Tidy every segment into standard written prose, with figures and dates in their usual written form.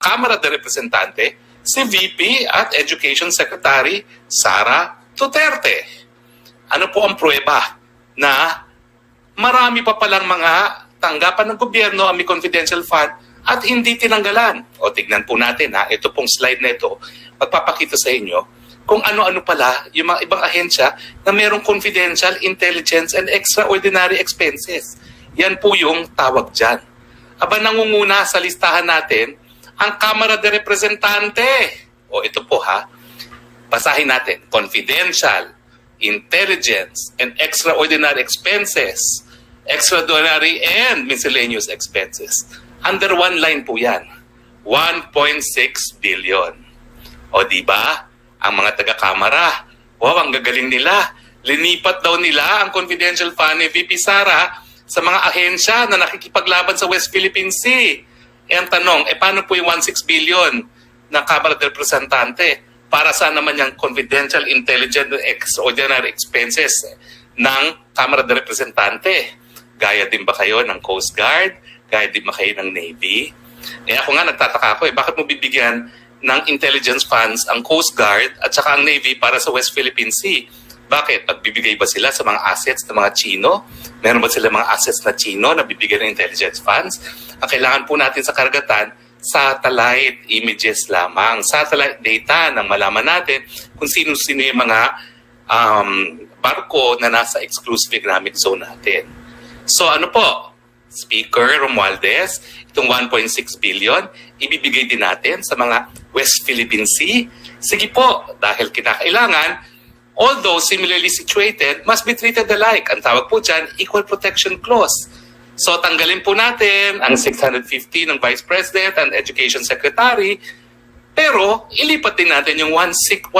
Kamara de Representante, si VP at Education Secretary Sara Duterte. Ano po ang pruweba na marami pa palang mga tanggapan ng gobyerno ang may confidential fund at hindi tinanggalan? O tignan po natin ha, ito pong slide na ito, magpapakita sa inyo kung ano-ano pala yung mga ibang ahensya na mayroong confidential, intelligence, and extraordinary expenses. Yan po yung tawag dyan. Aba, nangunguna sa listahan natin ang Kamara de Representante. O ito po ha, basahin natin. Confidential, intelligence, and extraordinary expenses. Extraordinary and miscellaneous expenses. Under one line po yan. 1.6 billion. O diba? Ang mga taga-kamara, wow, ang gagaling nila. Linipat daw nila ang confidential fund ni VP Sara sa mga ahensya na nakikipaglaban sa West Philippine Sea. E ang tanong, paano po yung 1.6 billion ng Kamara de Representante? Para saan naman yung confidential, intelligent, extraordinary expenses ng Kamara de Representante? Gaya din ba kayo ng Coast Guard? Gaya din ba kayo ng Navy? Ako nga nagtataka ako, bakit mo bibigyan ng intelligence funds ang Coast Guard at saka ang Navy para sa West Philippine Sea? Bakit? Pagbibigay ba sila sa mga assets ng mga Chino? Meron ba sila mga assets na Chino na bibigyan ng intelligence funds? Ang kailangan po natin sa karagatan, satellite images lamang. Satellite data nang malaman natin kung sino-sino yung mga barko na nasa exclusive economic zone natin. So ano po? Speaker Romualdez, itong 1.6 billion, ibibigay din natin sa mga West Philippine Sea. Sige po, dahil kinakailangan, although similarly situated, must be treated alike. Ang tawag po dyan, Equal Protection Clause. So tanggalin po natin ang 650 ng Vice President and Education Secretary, pero ilipat din natin yung 1.6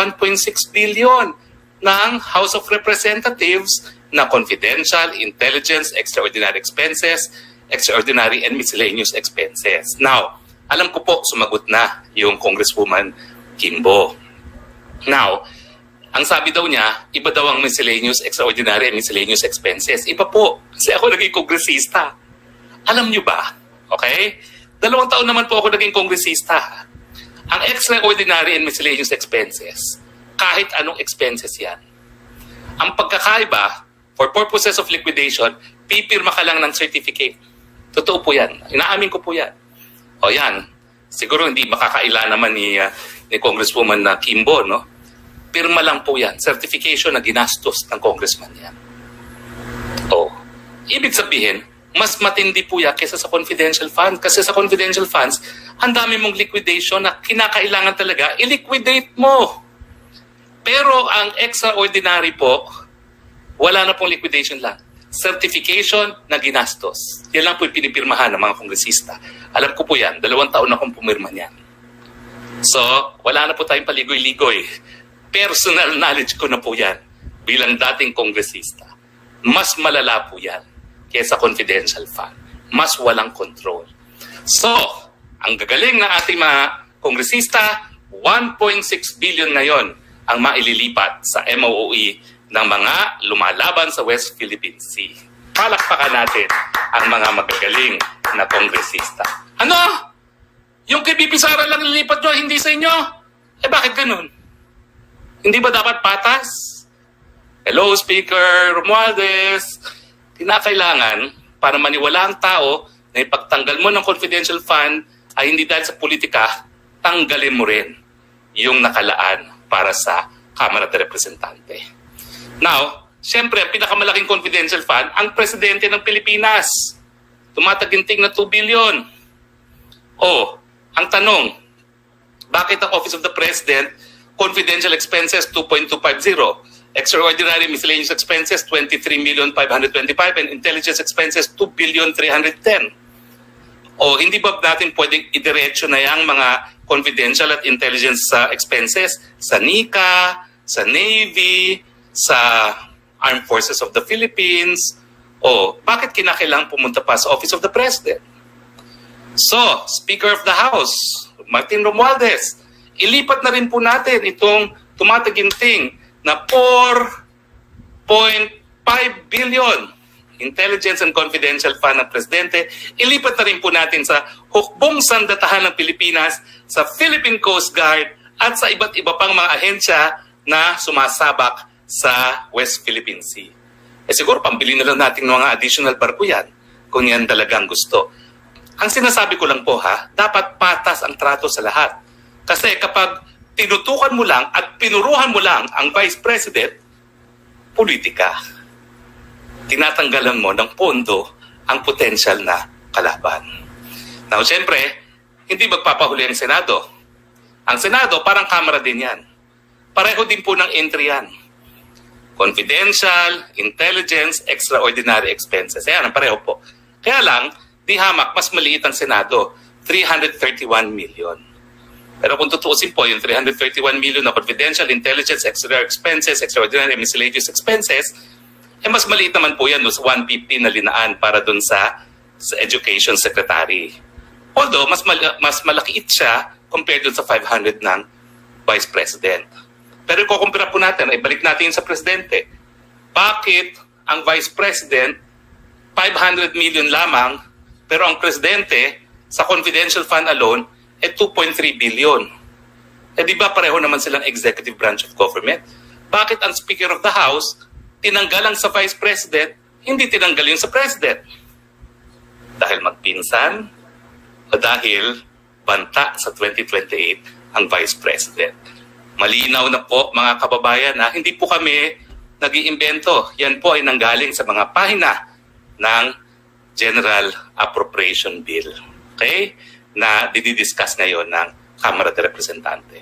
billion ng House of Representatives na confidential, intelligence, extraordinary expenses, extraordinary and miscellaneous expenses. Now, alam ko po, sumagot na yung Congresswoman Kimbo. Now, ang sabi daw niya, iba daw ang miscellaneous, extraordinary, and miscellaneous expenses. Iba po, kasi ako naging kongresista. Alam niyo ba? Okay? 2 taon naman po ako naging kongresista. Ang extraordinary and miscellaneous expenses, kahit anong expenses yan. Ang pagkakaiba, for purposes of liquidation, pipirma ka lang ng certificate. Totoo po yan. Inaamin ko po yan. O yan, siguro hindi makakaila naman ni Congresswoman na Kimbo, no? Pirma lang po yan. Certification na ginastos ng congressman yan. O, ibig sabihin, mas matindi po yan kaysa sa confidential fund. Kasi sa confidential funds, ang dami mong liquidation na kinakailangan talaga, i-liquidate mo. Pero ang extraordinary po, wala na pong liquidation lang. Certification na ginastos. Yan lang po yung pinipirmahan ng mga kongresista. Alam ko po yan, 2 taon na akong pumirma niyan. So, wala na po tayong paligoy-ligoy. Personal knowledge ko na po yan bilang dating kongresista. Mas malala po yan kaysa confidential fund. Mas walang control. So, ang gagaling ng ating mga kongresista, 1.6 billion ngayon ang maililipat sa MOOE ng mga lumalaban sa West Philippine Sea. Palakpakan natin ang mga magagaling na kongresista. Ano? Yung kay BP Sara lang lilipat nyo, hindi sa inyo? Bakit ganun? Hindi ba dapat patas? Hello, Speaker Romualdez. Kinakailangan, para maniwala ang tao na ipagtanggal mo ng confidential fund ay hindi dahil sa politika, tanggalin mo rin yung nakalaan para sa Kamara de Representante. Now, siyempre, ang pinakamalaking confidential fund, ang Presidente ng Pilipinas. Tumataginting na 2 billion. O, ang tanong, bakit ang Office of the President, confidential expenses 2.250, extraordinary miscellaneous expenses 23,525,000 and intelligence expenses 2,310,000? O, hindi ba natin pwedeng idiretso na yung mga confidential at intelligence expenses sa NICA, sa Navy, sa Armed Forces of the Philippines? O, bakit kinakailangan pumunta pa sa Office of the President? So, Speaker of the House, Martin Romualdez, ilipat na rin po natin itong tumataginting na 4.5 billion. Intelligence and Confidential Fund ng Presidente, ilipat na rin po natin sa hukbong sandatahan ng Pilipinas, sa Philippine Coast Guard, at sa iba't iba pang mga ahensya na sumasabak sa West Philippine Sea. Siguro pambili na lang natin ng mga additional barko yan, kung yan talagang gusto. Ang sinasabi ko lang po dapat patas ang trato sa lahat. Kasi kapag tinutukan mo lang at pinuruhan mo lang ang Vice President, politika. Tinatanggalan mo ng pondo ang potential na kalaban. Now, siyempre, hindi magpapahuli ang Senado. Ang Senado, parang kamera din yan. Pareho din po ng entry yan. Confidential, intelligence, extraordinary expenses. Ayan, ang pareho po. Kaya lang, di hamak, mas maliit ang Senado. 331 million. Pero kung tutuusin po, yung 331 million na confidential, intelligence, extra expenses, extraordinary miscellaneous expenses, mas maliit naman po yan sa 150 na linaan para dun sa Education Secretary. Although, mas malakiit siya compared dun sa 500 ng Vice President. Pero kung kumpira po natin, ibalik natin yun sa Presidente. Bakit ang Vice President 500 million lamang, pero ang Presidente sa confidential fund alone 2.3 billion. Di ba pareho naman silang executive branch of government? Bakit ang Speaker of the House tinanggal ang sa Vice President, hindi tinanggal yung sa President? Dahil magpinsan o dahil banta sa 2028 ang Vice President? Malinaw na po mga kababayan na hindi po kami nag-iimbento. Yan po ay nanggaling sa mga pahina ng General Appropriation Bill. Okay? Na didiscuss ngayon ng Kamara de Representante.